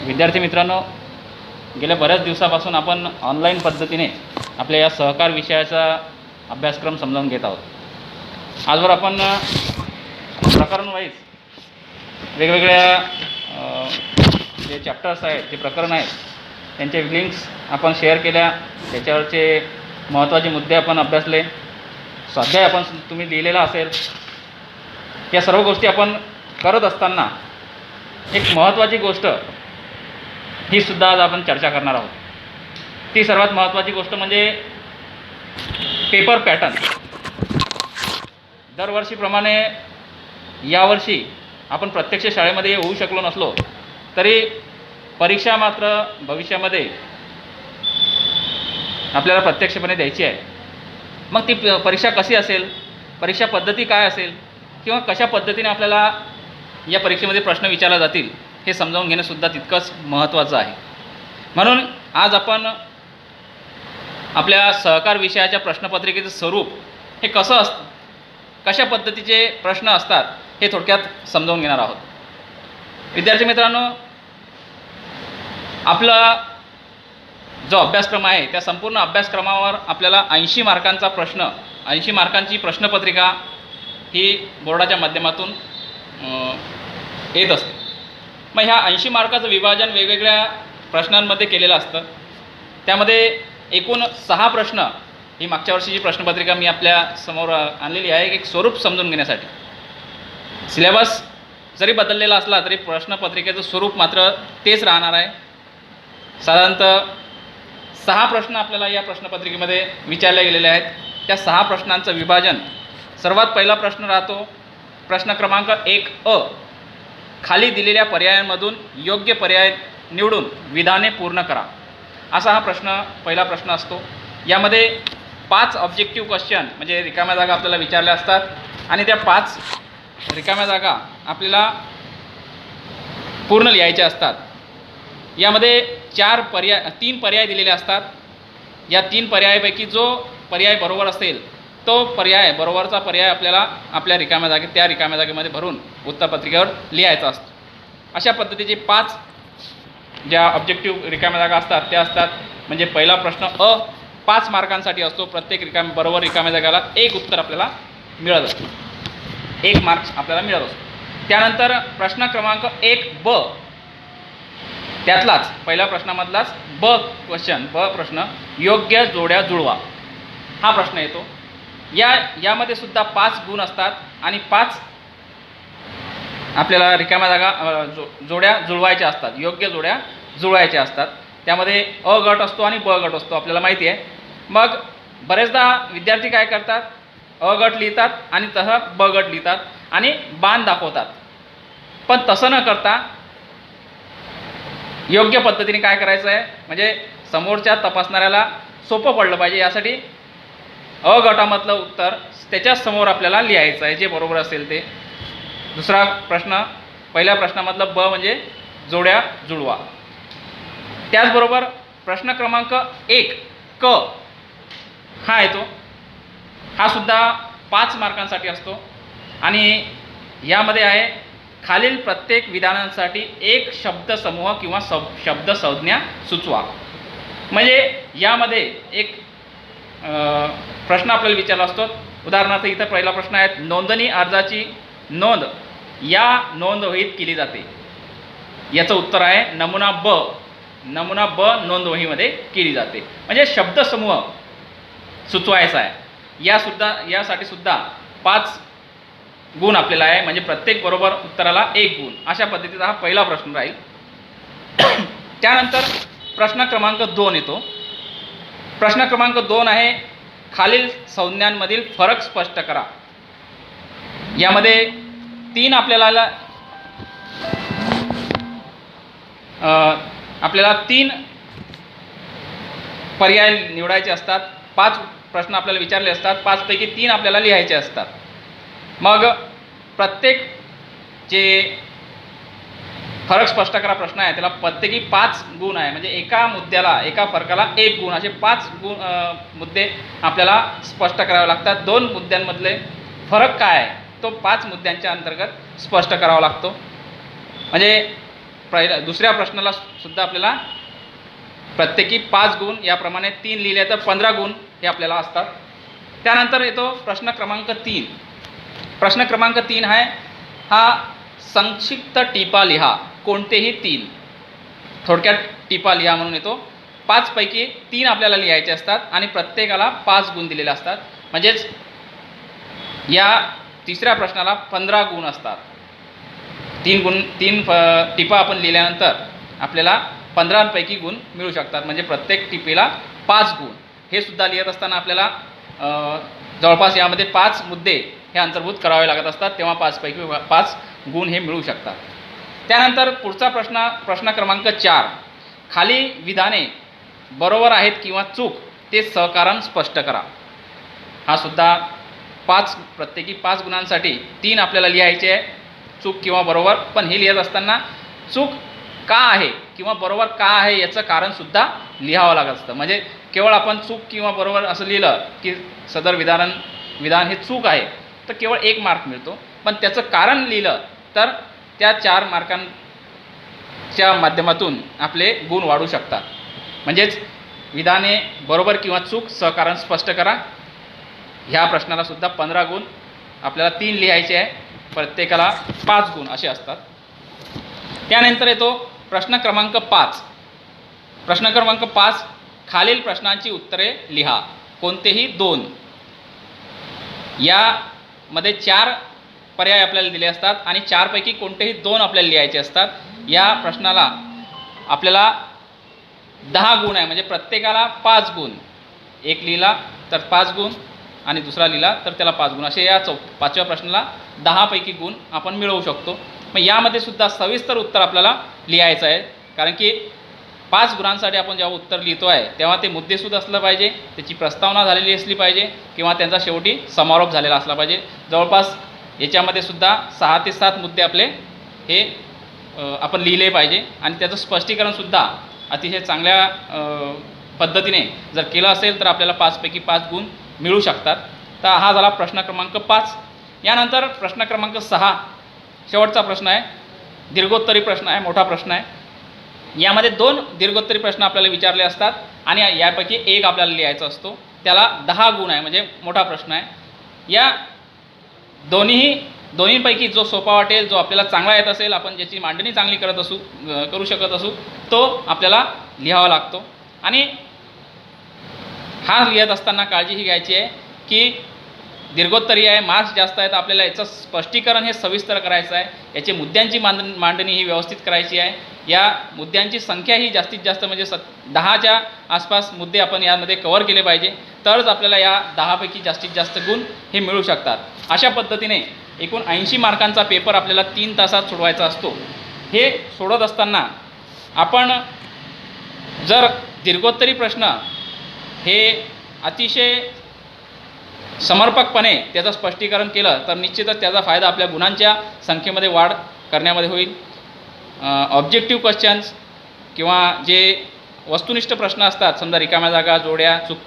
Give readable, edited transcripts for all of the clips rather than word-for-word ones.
विद्यार्थी मित्रांनो, गेल्या बऱ्याच दिवसापासून आपण ऑनलाईन पद्धतीने आपल्या या सहकार विषयाचा अभ्यासक्रम समजावून घेत आहोत. आजवर आपण प्रकरण वाईज वेगवेगळ्या जे चॅप्टर्स आहेत, जे प्रकरण आहेत, त्यांचे लिंक्स आपण शेअर केल्या. त्याच्यावरचे महत्त्वाचे मुद्दे आपण अभ्यासले. स्वाध्याय आपण तुम्ही लिहिलेला असेल. या सर्व गोष्टी आपण करत असताना एक महत्त्वाची गोष्ट ही सुद्धा आज आपण चर्चा करणार आहोत. ती सर्वात महत्त्वाची गोष्ट म्हणजे पेपर पॅटर्न. दरवर्षीप्रमाणे यावर्षी आपण प्रत्यक्ष शाळेमध्ये येऊ शकलो नसलो तरी परीक्षा मात्र भविष्यामध्ये आपल्याला प्रत्यक्षपणे द्यायची आहे. मग ती परीक्षा कशी असेल, परीक्षा पद्धती काय असेल, किंवा कशा पद्धतीने आपल्याला या परीक्षेमध्ये प्रश्न विचारले जातील हे समजावून घेणंसुद्धा तितकंच महत्त्वाचं आहे. म्हणून आज आपण आपल्या सहकार विषयाच्या प्रश्नपत्रिकेचं स्वरूप हे कसं असतं, कशा पद्धतीचे प्रश्न असतात हे थोडक्यात समजावून घेणार आहोत. विद्यार्थी मित्रांनो, आपला जो अभ्यासक्रम आहे त्या संपूर्ण अभ्यासक्रमावर आपल्याला 80 मार्कांचा प्रश्न, 80 मार्कांची प्रश्नपत्रिका ही बोर्डाच्या माध्यमातून येत असते. मग ह्या 80 मार्काचं विभाजन वेगवेगळ्या प्रश्नांमध्ये केलेलं असतं. त्यामध्ये एकूण 6 प्रश्न ही मागच्या वर्षीची प्रश्नपत्रिका मी आपल्या समोर आणलेली आहे एक स्वरूप समजून घेण्यासाठी. सिलेबस जरी बदललेला असला तरी प्रश्नपत्रिकेचं स्वरूप मात्र तेच राहणार आहे. साधारणतः 6 प्रश्न आपल्याला या प्रश्नपत्रिकेमध्ये विचारले गेलेले आहेत. त्या 6 प्रश्नांचं विभाजन, सर्वात पहिला प्रश्न राहतो प्रश्न क्रमांक 1 खाली दिलेल्या पर्यायांमधून योग्य पर्याय निवडून विधाने पूर्ण करा. असा हा पहिला प्रश्न असतो. यामध्ये 5 ऑब्जेक्टिव्ह क्वेश्चन म्हणजे रिकाम्या जागा आपल्याला विचारल्या असतात आणि त्या 5 रिकाम्या जागा आपल्याला पूर्ण लिहायच्या असतात. यामध्ये 3 पर्याय दिलेले असतात. या 3 पर्यायापैकी जो पर्याय बरोबर असेल तो पर्याय, बरोबरचा पर्याय आपल्याला आपल्या त्या रिकाम्या जागेमध्ये भरून उत्तरपत्रिकेवर लिहायचा असतो. अशा पद्धतीचे 5 ज्या ऑब्जेक्टिव्ह रिकाम्या जागा असतात त्या असतात. म्हणजे पहिला प्रश्न 5 मार्कांसाठी असतो. प्रत्येक बरोबर रिकाम्या जागाला 1 उत्तर आपल्याला मिळत असतो, 1 मार्क्स आपल्याला मिळत असतो. त्यानंतर प्रश्न क्रमांक 1 त्यातलाच पहिल्या प्रश्नामधलाच ब प्रश्न योग्य जोड्या जुळवा हा प्रश्न येतो. यामध्ये सुद्धा 5 गुण असतात आणि 5 आपल्याला रिकाम्या जागा जोड्या जुळवायच्या असतात, योग्य जोड्या जुळवायच्या असतात. त्यामध्ये अ गट असतो आणि ब गट असतो, आपल्याला माहिती आहे. मग बरेचदा विद्यार्थी काय करतात, अ गट लिहितात आणि तसं ब गट लिहितात आणि बाण दाखवतात. पण तसं न करता योग्य पद्धतीने काय करायचं आहे, म्हणजे समोरच्या तपासणाऱ्याला सोपं पडलं पाहिजे, यासाठी अ गटामधलं उत्तर त्याच्याच समोर आपल्याला लिहायचं आहे, जे बरोबर असेल ते. दुसरा प्रश्न, पहिल्या प्रश्नामधलं ब म्हणजे जोड्या जुळवा. त्याचबरोबर प्रश्न क्रमांक 1 क हा येतो. हा सुद्धा 5 मार्कांसाठी असतो आणि यामध्ये आहे खालील प्रत्येक विधानांसाठी एक शब्दसमूह किंवा शब्द संज्ञा सुचवा. म्हणजे यामध्ये एक प्रश्न आपल्याला विचारला असतो. उदाहरणार्थ इथं पहिला प्रश्न आहे, नोंदणी अर्जाची नोंद या नोंदवहीत केली जाते. याचं उत्तर आहे नमुना ब नोंदवहीमध्ये केली जाते. म्हणजे शब्दसमूह सुचवायचा आहे. यासाठी सुद्धा 5 गुण आपल्याला आहे. म्हणजे प्रत्येक बरोबर उत्तराला 1 गुण. अशा पद्धतीचा हा पहिला प्रश्न राहील. त्यानंतर प्रश्न क्रमांक 2 येतो. प्रश्न क्रमांक 2 आहे खालील संज्ञांमधील फरक स्पष्ट करा. यामध्ये 3 आपल्याला 3 पर्याय निवडायचे असतात. 5 प्रश्न आपल्याला विचारले असतात. 5 पैकी 3 आपल्याला लिहायचे असतात. मग प्रत्येक जे फरक स्पष्ट करा प्रश्न आहे त्याला प्रत्येकी 5 गुण आहे. म्हणजे एका मुद्द्याला, एका फरकाला 1 गुण, असे 5 मुद्दे आपल्याला स्पष्ट करावे लागतात. 2 मुद्द्यांमधले फरक काय आहे तो 5 मुद्द्यांच्या अंतर्गत स्पष्ट करावा लागतो. म्हणजे दुसऱ्या प्रश्नाला सुद्धा आपल्याला प्रत्येकी 5 गुण, याप्रमाणे 3 लिहिले तर 15 गुण हे आपल्याला असतात. त्यानंतर येतो प्रश्न क्रमांक 3. प्रश्न क्रमांक 3 आहे हा संक्षिप्त टिपा लिहा, कोणतेही 3. थोडक्यात टिपा लिहा म्हणून येतो. 5 पैकी 3 आपल्याला लिहायचे असतात आणि प्रत्येकाला 5 गुण दिलेले असतात. म्हणजेच या तिसऱ्या प्रश्नाला 15 गुण असतात. 3 टिपा आपण लिहिल्यानंतर आपल्याला 15 पैकी गुण मिळू शकतात. म्हणजे प्रत्येक टिपीला 5 गुण. हे सुद्धा लिहित असताना आपल्याला जवळपास यामध्ये 5 मुद्दे हे अंतर्भूत करावे लागत असतात, तेव्हा 5 पैकी 5 गुण हे मिळू शकतात. त्यानंतर पुढचा प्रश्न क्रमांक 4. खाली विधाने बरोबर आहेत किंवा चूक ते सहकारण स्पष्ट करा. हा सुद्धा प्रत्येकी 5 गुणांसाठी 3 आपल्याला लिहायचे आहे, चूक किंवा बरोबर. पण हे लिहित असताना चूक का आहे किंवा बरोबर का आहे याचं कारणसुद्धा लिहावं लागत असतं. म्हणजे केवळ आपण चूक किंवा बरोबर असं लिहिलं की सदर विधान हे चूक आहे तर केवळ 1 मार्क मिळतो. पण त्याचं कारण लिहिलं तर त्या 4 मार्कांच्या माध्यमातून आपले गुण वाढू शकतात. म्हणजेच विधाने बरोबर किंवा चूक सहकारण स्पष्ट करा. ह्या प्रश्नाला सुद्धा 15 गुण, आपल्याला 3 लिहायचे आहे, प्रत्येकाला 5 गुण असे असतात. त्यानंतर येतो प्रश्न क्रमांक 5. प्रश्न क्रमांक 5. खालील प्रश्नांची उत्तरे लिहा, कोणतेही 2. यामध्ये 4 पर्याय आपल्याला दिले असतात आणि 4 पैकी कोणतेही 2 आपल्याला लिहायचे असतात. या प्रश्नाला आपल्याला 10 गुण आहे, म्हणजे प्रत्येकाला 5 गुण. एक लिहिला तर 5 गुण आणि दुसरा लिहिला तर त्याला 5 गुण, असे या 5व्या प्रश्नाला 10 पैकी गुण आपण मिळवू शकतो. मग यामध्ये सुद्धा सविस्तर उत्तर आपल्याला लिहायचं आहे, कारण की 5 गुणांसाठी आपण जेव्हा उत्तर लिहितो आहे तेव्हा ते मुद्देसूद असलं पाहिजे, त्याची प्रस्तावना झालेली असली पाहिजे किंवा त्यांचा शेवटी समारोप झालेला असला पाहिजे. जवळपास याच्यामध्ये सुद्धा 6 ते 7 मुद्दे आपले हे आपण लिहिले पाहिजे आणि त्याचं स्पष्टीकरणसुद्धा अतिशय चांगल्या पद्धतीने जर केलं असेल तर आपल्याला 5 पैकी 5 गुण मिळू शकतात. तर हा झाला प्रश्न क्रमांक 5. यानंतर प्रश्न क्रमांक 6 शेवटचा प्रश्न आहे, दीर्घोत्तरी प्रश्न आहे, मोठा प्रश्न आहे. यामध्ये 2 दीर्घोत्तरी प्रश्न आपल्याला विचारले असतात आणि यापैकी 1 आपल्याला लिहायचा असतो. त्याला 10 गुण आहे, म्हणजे मोठा प्रश्न आहे. या दोन्हीपैकी जो सोपा वाटेल, जो आपल्याला चांगला येत असेल, आपण ज्याची मांडणी चांगली करू शकत असू, तो आपल्याला लिहावा लागतो. आणि हा लिहित असताना काळजी ही घ्यायची आहे की दीर्घोत्तरी आहे, मार्क्स जास्त आहेत, आपल्याला याचं स्पष्टीकरण हे सविस्तर करायचं आहे, याची मुद्द्यांची मांडणी ही व्यवस्थित करायची आहे. या मुद्द्यांची संख्या ही जास्तीत जास्त म्हणजे 10च्या आसपास मुद्दे आपण यामध्ये कव्हर केले पाहिजे, तरच आपल्याला या 10 पैकी जास्तीत जास्त गुण हे मिळू शकतात. अशा पद्धतीने एकूण 80 मार्कांचा पेपर आपल्याला 3 तासात सोडवायचा असतो. हे सोडत असताना आपण जर दीर्घोत्तरी प्रश्न हे अतिशय समर्पकपणे त्याचं स्पष्टीकरण केलं तर निश्चितच त्याचा फायदा आपल्या गुणांच्या संख्येमध्ये वाढ करण्यामध्ये होईल. ऑब्जेक्टिव्ह क्वेश्चन्स किंवा जे वस्तुनिष्ठ प्रश्न असतात, समजा रिकाम्या जागा, जोड्या, चूक,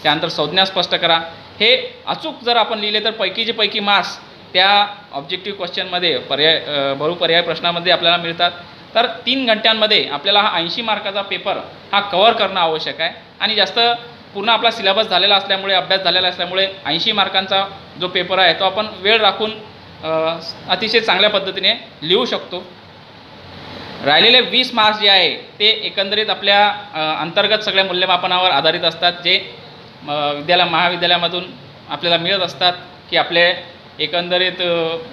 त्यानंतर संज्ञा स्पष्ट करा, हे अचूक जर आपण लिहिले तर पैकीचे पैकी मार्क्स त्या ऑब्जेक्टिव्ह क्वेश्चनमध्ये बहुपर्याय प्रश्नामध्ये आपल्याला मिळतात. तर 3 घंट्यांमध्ये आपल्याला हा 80 मार्काचा पेपर हा कव्हर करणं आवश्यक आहे. आणि जास्त पूर्ण आपला सिलेबस झालेला असल्यामुळे, अभ्यास झालेला असल्यामुळे 80 मार्कांचा जो पेपर आहे तो आपण वेळ राखून अतिशय चांगल्या पद्धतीने लिहू शकतो. राहिलेले 20 मार्क्स जे आहे ते एकंदरीत आपल्या अंतर्गत सगळ्या मूल्यमापनावर आधारित असतात, जे महाविद्यालयामधून आपल्याला मिळत असतात, की आपले एकंदरीत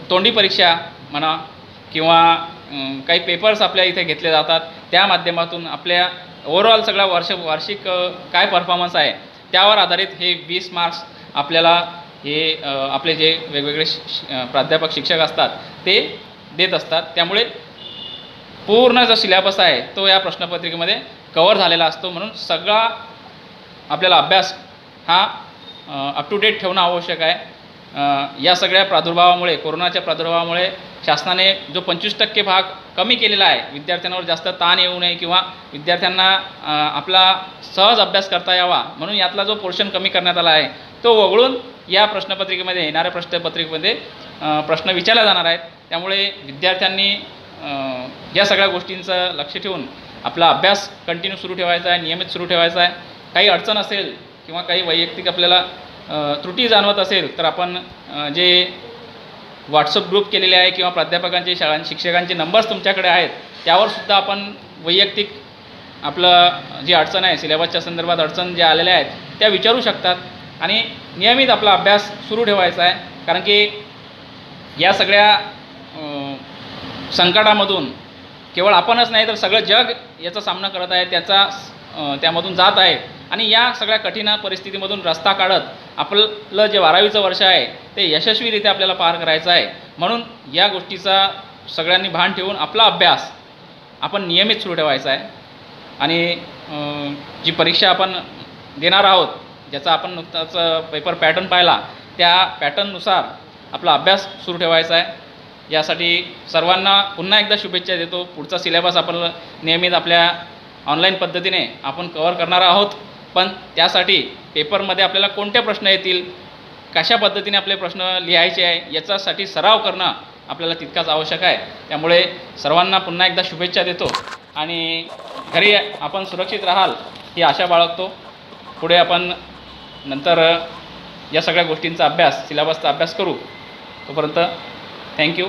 तोंडी परीक्षा म्हणा किंवा काही पेपर्स आपल्या इथे घेतले जातात, त्या माध्यमातून आपल्या ओव्हरऑल सगळा वार्षिक काय परफॉर्मन्स आहे त्यावर आधारित हे 20 मार्क्स आपल्याला हे आपले जे वेगवेगळे प्राध्यापक शिक्षक असतात ते देत असतात. त्यामुळे पूर्ण जो सिलेबस आहे तो या प्रश्नपत्रिकेमध्ये कव्हर झालेला असतो. म्हणून सगळा आपल्याला अभ्यास हा अप टू डेट ठेवणं आवश्यक आहे. या सगळ्या प्रादुर्भावामुळे, कोरोनाच्या प्रादुर्भावामुळे शासनाने जो 25% भाग कमी केलेला आहे, विद्यार्थ्यांवर जास्त ताण येऊ नये किंवा विद्यार्थ्यांना आपला सहज अभ्यास करता यावा म्हणून यातला जो पोर्शन कमी करण्यात आला आहे तो वगळून या प्रश्नपत्रिकेमध्ये, येणाऱ्या प्रश्नपत्रिकेमध्ये प्रश्न विचारले जाणार आहेत. त्यामुळे विद्यार्थ्यांनी या सगळ्या गोष्टींचं लक्ष ठेवून आपला अभ्यास कंटिन्यू सुरू ठेवायचा आहे, नियमित सुरू ठेवायचा आहे. काही अडचण असेल किंवा काही वैयक्तिक आपल्याला त्रुटी जाणवत असेल तर आपण जे व्हॉट्सअप ग्रुप केलेले आहे किंवा प्राध्यापकांचे शिक्षकांचे नंबर्स तुमच्याकडे आहेत त्यावरसुद्धा आपण वैयक्तिक आपलं जी अडचण आहे सिलेबसच्या संदर्भात अडचण ज्या आलेल्या आहेत त्या विचारू शकतात आणि नियमित आपला अभ्यास सुरू ठेवायचा आहे. कारण की या सगळ्या संकटामधून केवळ आपणच नाही तर सगळं जग याचा सामना करत आहे, त्यामधून जात आहे आणि या सगळ्या कठीण परिस्थितीमधून रस्ता काढत आपलं जे 12वीचं वर्ष आहे ते यशस्वीरित्या आपल्याला पार करायचं आहे. म्हणून या गोष्टीचा सगळ्यांनी भान ठेवून आपला अभ्यास आपण नियमित सुरू ठेवायचा आहे आणि जी परीक्षा आपण देणार आहोत ज्याचा आपण नुकताच पेपर पॅटर्न पाहिला त्या पॅटर्ननुसार आपला अभ्यास सुरू ठेवायचा आहे. यासाठी सर्वांना पुन्हा एकदा शुभेच्छा देतो. पुढचा सिलेबस आपण नियमित आपल्या ऑनलाईन पद्धतीने आपण कव्हर करणार आहोत, पण त्यासाठी पेपरमध्ये आपल्याला कोणते प्रश्न येतील, कशा पद्धतीने आपले प्रश्न लिहायचे आहे याच्यासाठी सराव करणं आपल्याला तितकाच आवश्यक आहे. त्यामुळे सर्वांना पुन्हा एकदा शुभेच्छा देतो आणि घरी आपण सुरक्षित राहाल ही आशा बाळगतो. पुढे आपण नंतर या सगळ्या गोष्टींचा अभ्यास सिलेबसचा अभ्यास करू. तोपर्यंत थँक्यू.